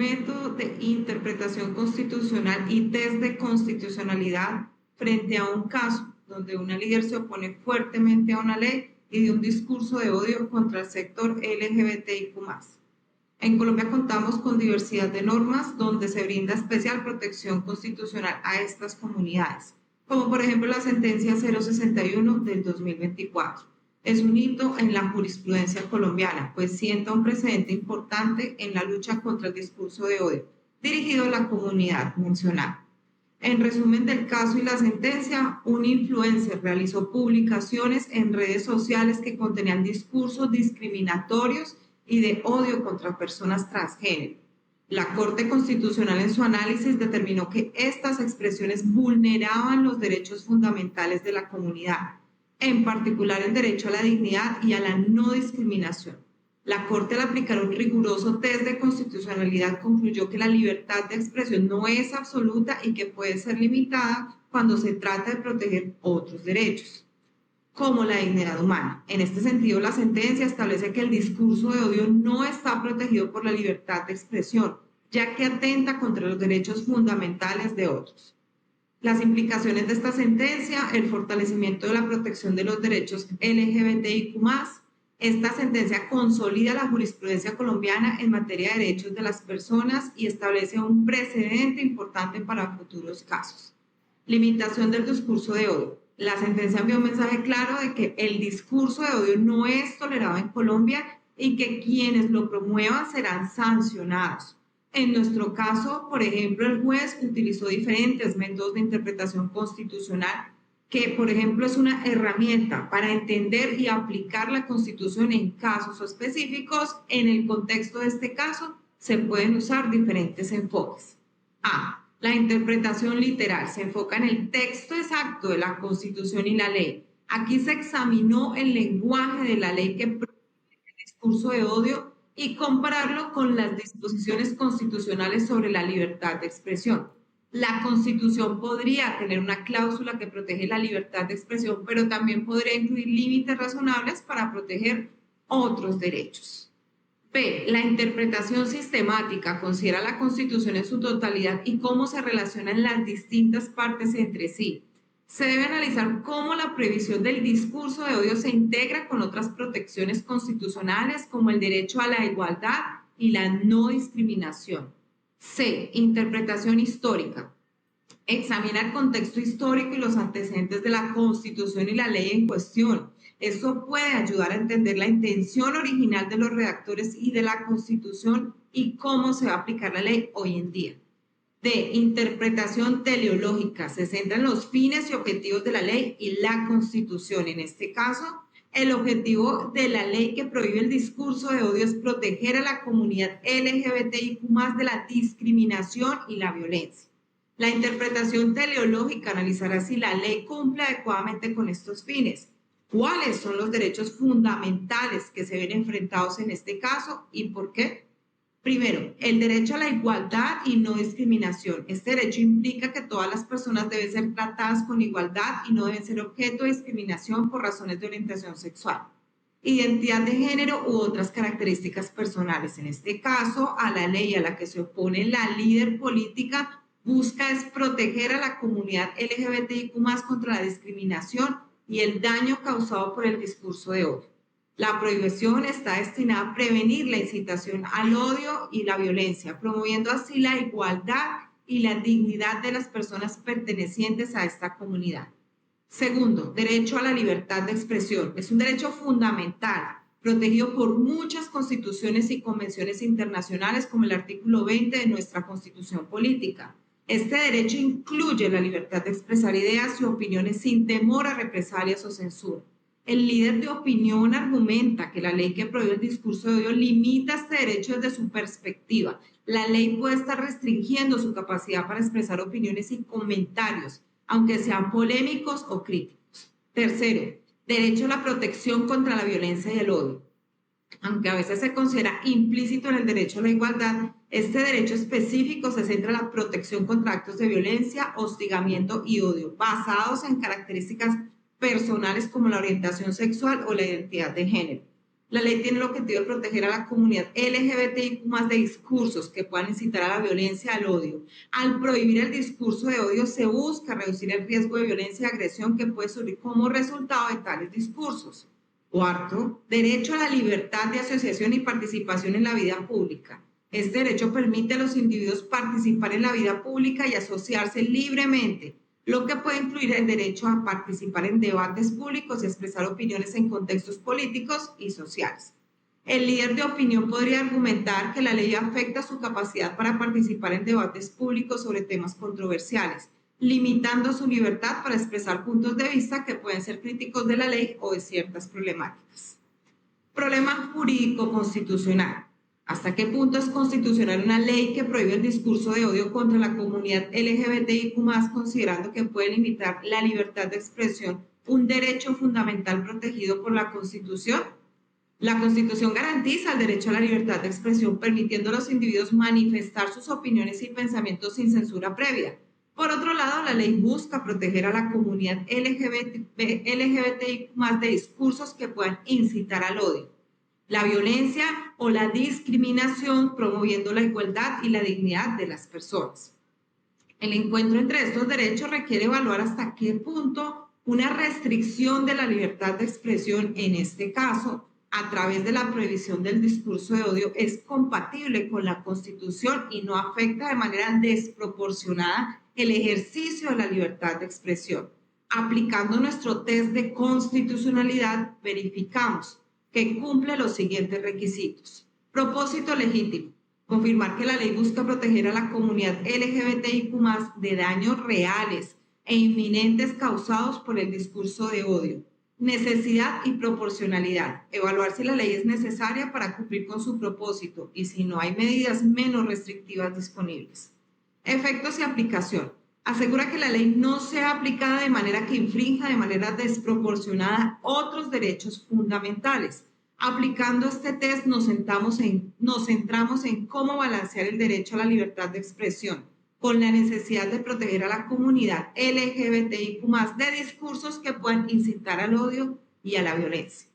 método de interpretación constitucional y test de constitucionalidad frente a un caso donde una líder se opone fuertemente a una ley y de un discurso de odio contra el sector LGBTIQ+. En Colombia contamos con diversidad de normas donde se brinda especial protección constitucional a estas comunidades, como por ejemplo la sentencia 061 del 2024. Es un hito en la jurisprudencia colombiana, pues sienta un precedente importante en la lucha contra el discurso de odio dirigido a la comunidad mencionada. En resumen del caso y la sentencia, un influencer realizó publicaciones en redes sociales que contenían discursos discriminatorios y de odio contra personas transgénero. La Corte Constitucional en su análisis determinó que estas expresiones vulneraban los derechos fundamentales de la comunidad, en particular el derecho a la dignidad y a la no discriminación. La Corte, al aplicar un riguroso test de constitucionalidad, concluyó que la libertad de expresión no es absoluta y que puede ser limitada cuando se trata de proteger otros derechos, como la dignidad humana. En este sentido, la sentencia establece que el discurso de odio no está protegido por la libertad de expresión, ya que atenta contra los derechos fundamentales de otros. Las implicaciones de esta sentencia: el fortalecimiento de la protección de los derechos LGBTIQ+. Esta sentencia consolida la jurisprudencia colombiana en materia de derechos de las personas y establece un precedente importante para futuros casos. Limitación del discurso de odio. La sentencia envió un mensaje claro de que el discurso de odio no es tolerado en Colombia y que quienes lo promuevan serán sancionados. En nuestro caso, por ejemplo, el juez utilizó diferentes métodos de interpretación constitucional que, por ejemplo, es una herramienta para entender y aplicar la Constitución en casos específicos. En el contexto de este caso, se pueden usar diferentes enfoques. A. La interpretación literal se enfoca en el texto exacto de la Constitución y la ley. Aquí se examinó el lenguaje de la ley que prohíbe el discurso de odio y compararlo con las disposiciones constitucionales sobre la libertad de expresión. La Constitución podría tener una cláusula que protege la libertad de expresión, pero también podría incluir límites razonables para proteger otros derechos. B. La interpretación sistemática considera la Constitución en su totalidad y cómo se relacionan las distintas partes entre sí. Se debe analizar cómo la prohibición del discurso de odio se integra con otras protecciones constitucionales como el derecho a la igualdad y la no discriminación. C. Interpretación histórica. Examina el contexto histórico y los antecedentes de la Constitución y la ley en cuestión. Eso puede ayudar a entender la intención original de los redactores y de la Constitución y cómo se va a aplicar la ley hoy en día. D. Interpretación teleológica. Se centra en los fines y objetivos de la ley y la Constitución. En este caso, el objetivo de la ley que prohíbe el discurso de odio es proteger a la comunidad LGBTIQ+ de la discriminación y la violencia. La interpretación teleológica analizará si la ley cumple adecuadamente con estos fines, cuáles son los derechos fundamentales que se ven enfrentados en este caso y por qué. Primero, el derecho a la igualdad y no discriminación. Este derecho implica que todas las personas deben ser tratadas con igualdad y no deben ser objeto de discriminación por razones de orientación sexual, identidad de género u otras características personales. En este caso, a la ley a la que se opone la líder política busca es proteger a la comunidad LGBTIQ+ contra la discriminación y el daño causado por el discurso de odio. La prohibición está destinada a prevenir la incitación al odio y la violencia, promoviendo así la igualdad y la dignidad de las personas pertenecientes a esta comunidad. Segundo, derecho a la libertad de expresión. Es un derecho fundamental, protegido por muchas constituciones y convenciones internacionales, como el artículo 20 de nuestra Constitución Política. Este derecho incluye la libertad de expresar ideas y opiniones sin temor a represalias o censura. El líder de opinión argumenta que la ley que prohíbe el discurso de odio limita este derecho desde su perspectiva. La ley puede estar restringiendo su capacidad para expresar opiniones y comentarios, aunque sean polémicos o críticos. Tercero, derecho a la protección contra la violencia y el odio. Aunque a veces se considera implícito en el derecho a la igualdad, este derecho específico se centra en la protección contra actos de violencia, hostigamiento y odio, basados en características personales como la orientación sexual o la identidad de género. La ley tiene el objetivo de proteger a la comunidad LGBTIQ más de discursos que puedan incitar a la violencia, al odio. Al prohibir el discurso de odio se busca reducir el riesgo de violencia y agresión que puede surgir como resultado de tales discursos. Cuarto, derecho a la libertad de asociación y participación en la vida pública. Este derecho permite a los individuos participar en la vida pública y asociarse libremente, lo que puede incluir el derecho a participar en debates públicos y expresar opiniones en contextos políticos y sociales. El líder de opinión podría argumentar que la ley afecta su capacidad para participar en debates públicos sobre temas controversiales, limitando su libertad para expresar puntos de vista que pueden ser críticos de la ley o de ciertas problemáticas. Problema jurídico constitucional. ¿Hasta qué punto es constitucional una ley que prohíbe el discurso de odio contra la comunidad LGBTIQ+, considerando que puede limitar la libertad de expresión, un derecho fundamental protegido por la Constitución? La Constitución garantiza el derecho a la libertad de expresión, permitiendo a los individuos manifestar sus opiniones y pensamientos sin censura previa. Por otro lado, la ley busca proteger a la comunidad LGBTIQ+ de discursos que puedan incitar al odio, la violencia o la discriminación, promoviendo la igualdad y la dignidad de las personas. El encuentro entre estos derechos requiere evaluar hasta qué punto una restricción de la libertad de expresión, en este caso, a través de la prohibición del discurso de odio, es compatible con la Constitución y no afecta de manera desproporcionada el ejercicio de la libertad de expresión. Aplicando nuestro test de constitucionalidad, verificamos que cumple los siguientes requisitos. Propósito legítimo. Confirmar que la ley busca proteger a la comunidad LGBTIQ+ de daños reales e inminentes causados por el discurso de odio. Necesidad y proporcionalidad. Evaluar si la ley es necesaria para cumplir con su propósito y si no hay medidas menos restrictivas disponibles. Efectos y aplicación. Asegura que la ley no sea aplicada de manera que infrinja de manera desproporcionada otros derechos fundamentales. Aplicando este test nos centramos en cómo balancear el derecho a la libertad de expresión con la necesidad de proteger a la comunidad LGBTIQ+ de discursos que puedan incitar al odio y a la violencia.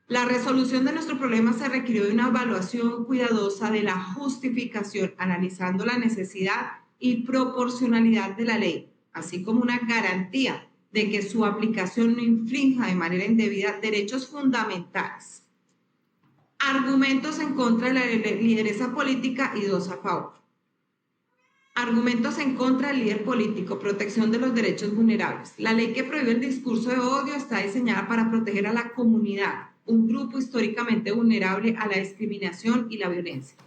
La resolución de nuestro problema se requirió de una evaluación cuidadosa de la justificación, analizando la necesidad y proporcionalidad de la ley, así como una garantía de que su aplicación no infrinja de manera indebida derechos fundamentales. Argumentos en contra de la lideresa política y dos a favor. Argumentos en contra del líder político, protección de los derechos vulnerables. La ley que prohíbe el discurso de odio está diseñada para proteger a la comunidad, un grupo históricamente vulnerable a la discriminación y la violencia.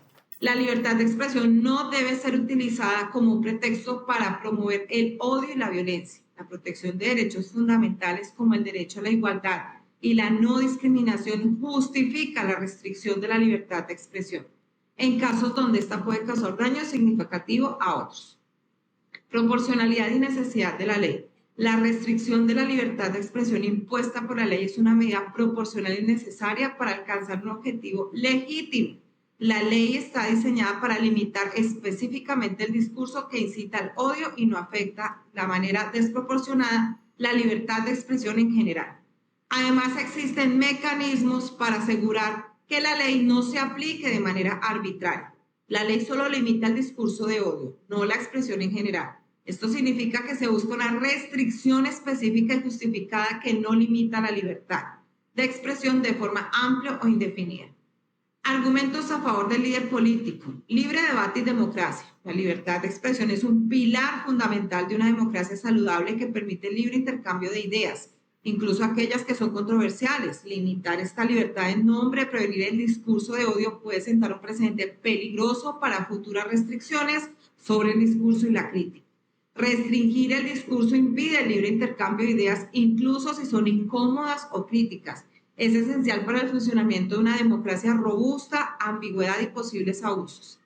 La libertad de expresión no debe ser utilizada como un pretexto para promover el odio y la violencia. La protección de derechos fundamentales como el derecho a la igualdad y la no discriminación justifica la restricción de la libertad de expresión en casos donde ésta puede causar daño significativo a otros. Proporcionalidad y necesidad de la ley. La restricción de la libertad de expresión impuesta por la ley es una medida proporcional y necesaria para alcanzar un objetivo legítimo. La ley está diseñada para limitar específicamente el discurso que incita al odio y no afecta de manera desproporcionada la libertad de expresión en general. Además, existen mecanismos para asegurar que la ley no se aplique de manera arbitraria. La ley solo limita el discurso de odio, no la expresión en general. Esto significa que se busca una restricción específica y justificada que no limita la libertad de expresión de forma amplia o indefinida. Argumentos a favor del líder político. Libre debate y democracia. La libertad de expresión es un pilar fundamental de una democracia saludable que permite el libre intercambio de ideas, incluso aquellas que son controversiales. Limitar esta libertad en nombre de prevenir el discurso de odio puede sentar un precedente peligroso para futuras restricciones sobre el discurso y la crítica. Restringir el discurso impide el libre intercambio de ideas, incluso si son incómodas o críticas. Es esencial para el funcionamiento de una democracia robusta, ambigüedad y posibles abusos.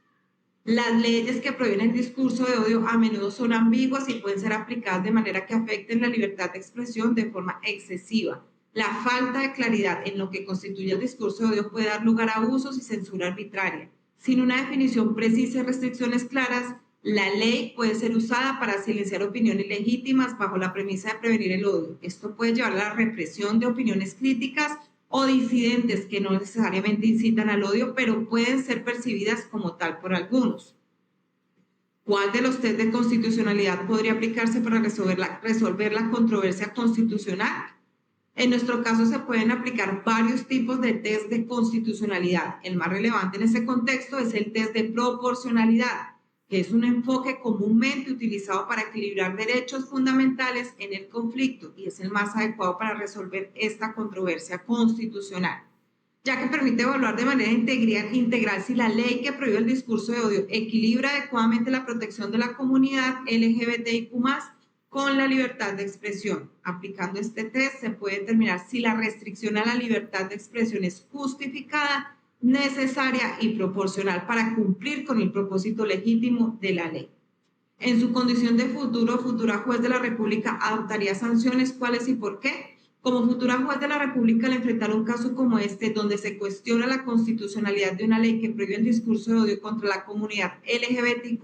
Las leyes que prohíben el discurso de odio a menudo son ambiguas y pueden ser aplicadas de manera que afecten la libertad de expresión de forma excesiva. La falta de claridad en lo que constituye el discurso de odio puede dar lugar a abusos y censura arbitraria. Sin una definición precisa y restricciones claras, la ley puede ser usada para silenciar opiniones legítimas bajo la premisa de prevenir el odio. Esto puede llevar a la represión de opiniones críticas o disidentes que no necesariamente incitan al odio, pero pueden ser percibidas como tal por algunos. ¿Cuál de los test de constitucionalidad podría aplicarse para resolver la controversia constitucional? En nuestro caso se pueden aplicar varios tipos de test de constitucionalidad. El más relevante en ese contexto es el test de proporcionalidad, que es un enfoque comúnmente utilizado para equilibrar derechos fundamentales en el conflicto y es el más adecuado para resolver esta controversia constitucional, ya que permite evaluar de manera integral si la ley que prohíbe el discurso de odio equilibra adecuadamente la protección de la comunidad LGBTIQ+, con la libertad de expresión. Aplicando este test se puede determinar si la restricción a la libertad de expresión es justificada, necesaria y proporcional para cumplir con el propósito legítimo de la ley. En su condición de futuro o futura juez de la República, ¿adoptaría sanciones? ¿Cuáles y por qué? Como futura juez de la República, al enfrentar un caso como este, donde se cuestiona la constitucionalidad de una ley que prohíbe el discurso de odio contra la comunidad LGBTIQ+,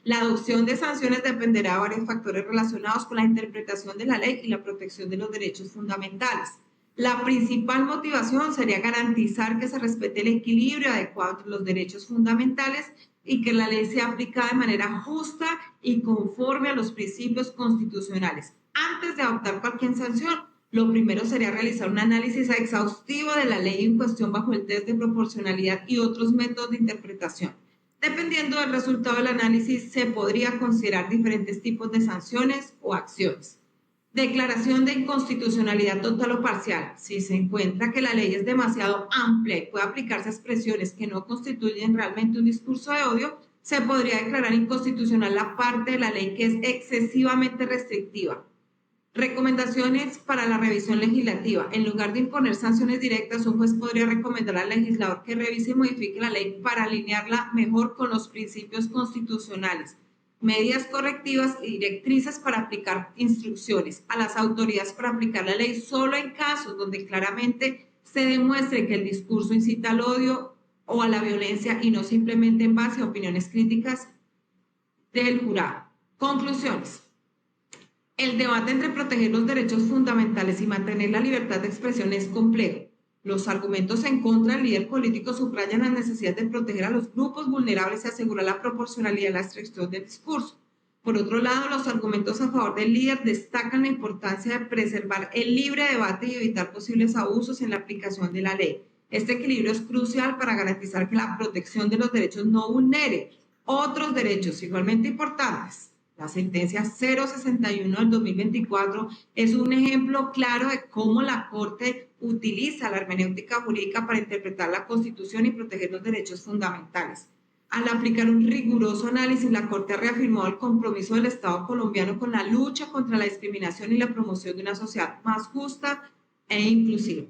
la adopción de sanciones dependerá de varios factores relacionados con la interpretación de la ley y la protección de los derechos fundamentales. La principal motivación sería garantizar que se respete el equilibrio adecuado entre los derechos fundamentales y que la ley sea aplicada de manera justa y conforme a los principios constitucionales. Antes de adoptar cualquier sanción, lo primero sería realizar un análisis exhaustivo de la ley en cuestión bajo el test de proporcionalidad y otros métodos de interpretación. Dependiendo del resultado del análisis, se podría considerar diferentes tipos de sanciones o acciones. Declaración de inconstitucionalidad total o parcial. Si se encuentra que la ley es demasiado amplia y puede aplicarse a expresiones que no constituyen realmente un discurso de odio, se podría declarar inconstitucional la parte de la ley que es excesivamente restrictiva. Recomendaciones para la revisión legislativa. En lugar de imponer sanciones directas, un juez podría recomendar al legislador que revise y modifique la ley para alinearla mejor con los principios constitucionales. Medidas correctivas y directrices para aplicar instrucciones a las autoridades para aplicar la ley solo en casos donde claramente se demuestre que el discurso incita al odio o a la violencia y no simplemente en base a opiniones críticas del jurado. Conclusiones. El debate entre proteger los derechos fundamentales y mantener la libertad de expresión es complejo. Los argumentos en contra del líder político subrayan la necesidad de proteger a los grupos vulnerables y asegurar la proporcionalidad de la restricción del discurso. Por otro lado, los argumentos a favor del líder destacan la importancia de preservar el libre debate y evitar posibles abusos en la aplicación de la ley. Este equilibrio es crucial para garantizar que la protección de los derechos no vulnere otros derechos igualmente importantes. La sentencia 061 del 2024 es un ejemplo claro de cómo la Corte utiliza la hermenéutica jurídica para interpretar la Constitución y proteger los derechos fundamentales. Al aplicar un riguroso análisis, la Corte ha reafirmado el compromiso del Estado colombiano con la lucha contra la discriminación y la promoción de una sociedad más justa e inclusiva.